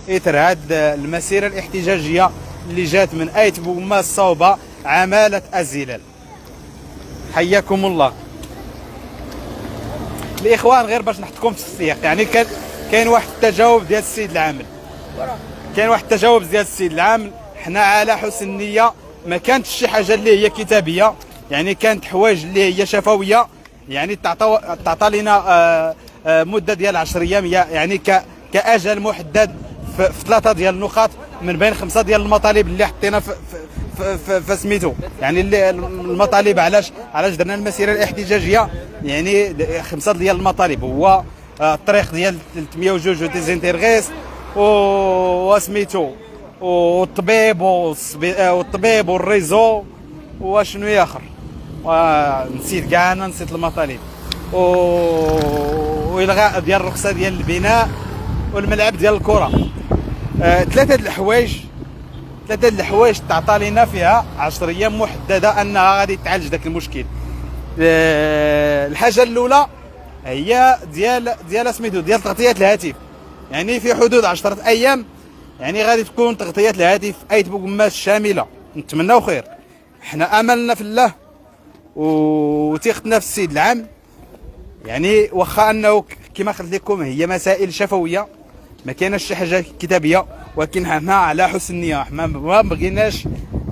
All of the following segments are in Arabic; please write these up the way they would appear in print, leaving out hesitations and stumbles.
اثر هذه المسيره الاحتجاجيه اللي جات من ايت بوما الصوبه عماله الزلال. حياكم الله الاخوان. غير باش نحطكم في السياق، يعني كاين واحد التجاوب ديال السيد العامل، حنا على حسن النيه، ما كانتش شي حاجه اللي هي كتابيه، يعني كانت حوايج اللي هي شفويه، يعني تعطى لنا مده ديال 10 ايام، يعني كاجل محدد في 3 ديال النقاط من بين 5 ديال المطالب اللي حطينا في سميتو. يعني اللي المطالب علاش درنا المسيره الاحتجاجيه، يعني 5 ديال المطالب هو الطريق ديال 302 وديزينتيرغيس وسميتو والطبيب والريزو وشنو اخر، نسيت كاع، انا نسيت المطالب، والغاء ديال الرخصه ديال البناء والملعب ديال الكره. ثلاثه الحوايج تعطى لنا فيها 10 ايام محدده انها غادي تعالج ذاك المشكل. الحاجه الاولى هي ديال سميتو ديال تغطيه الهاتف، يعني في حدود 10 ايام يعني غادي تكون تغطيه الهاتف ايت بوكماس شامله. نتمناو خير، حنا املنا في الله وثقتنا في السيد العام. يعني واخا انه كما قلت لكم هي مسائل شفويه، ما كايناش شي حاجه كتابيه، ولكن حنا على حسن النيه، حنا ما بغيناش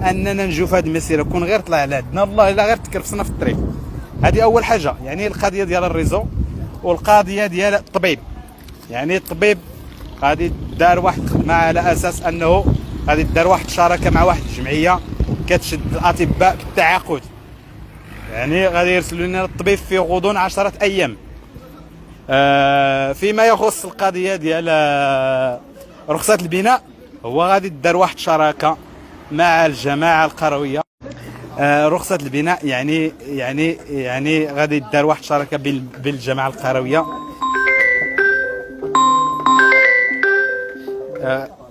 اننا ننجو في هذه المسيره، كون غير طلع على عندنا الله الا غير تكرفسنا في الطريق. هذه اول حاجه، يعني القضيه ديال الريزو والقضيه ديال الطبيب. يعني الطبيب غادي دار واحد الخدمه على اساس انه غادي دار واحد الشراكه مع واحد الجمعيه كتشد الاطباء بالتعاقد، يعني غادي يرسلوا لنا الطبيب في غضون 10 ايام. فيما يخص القضيه ديال رخصه البناء، هو غادي دار واحد الشراكه مع الجماعه القرويه. رخصه البناء يعني غادي دار واحد الشراكه بالجماعه القرويه،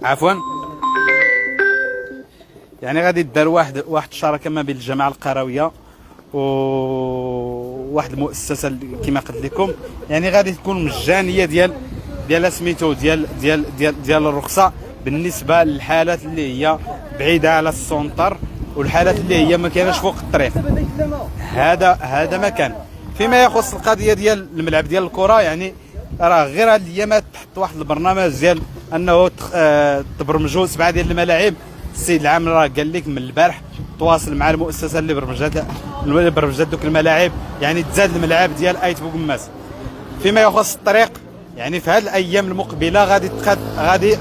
عفوا، يعني غادي دار واحد الشراكه ما بين الجماعه القرويه وواحد المؤسسه كما قلت لكم، يعني غادي تكون مجانيه ديال سميتو ديال الرخصه بالنسبه للحالات اللي هي بعيده على السونتر والحالات اللي هي ما كايناش فوق الطريق. هذا مكان. فيما يخص القضيه ديال الملعب ديال الكره، يعني راه غير هاد الايامات تحط واحد البرنامج ديال انه تبرمجوا 7 ديال الملاعب. السيد العام راه قال لك من البارح تواصل مع المؤسسه اللي برمجات دوك الملاعب، يعني تزاد الملعب ديال ايت بوكماس. فيما يخص الطريق، يعني في هذه الايام المقبله غادي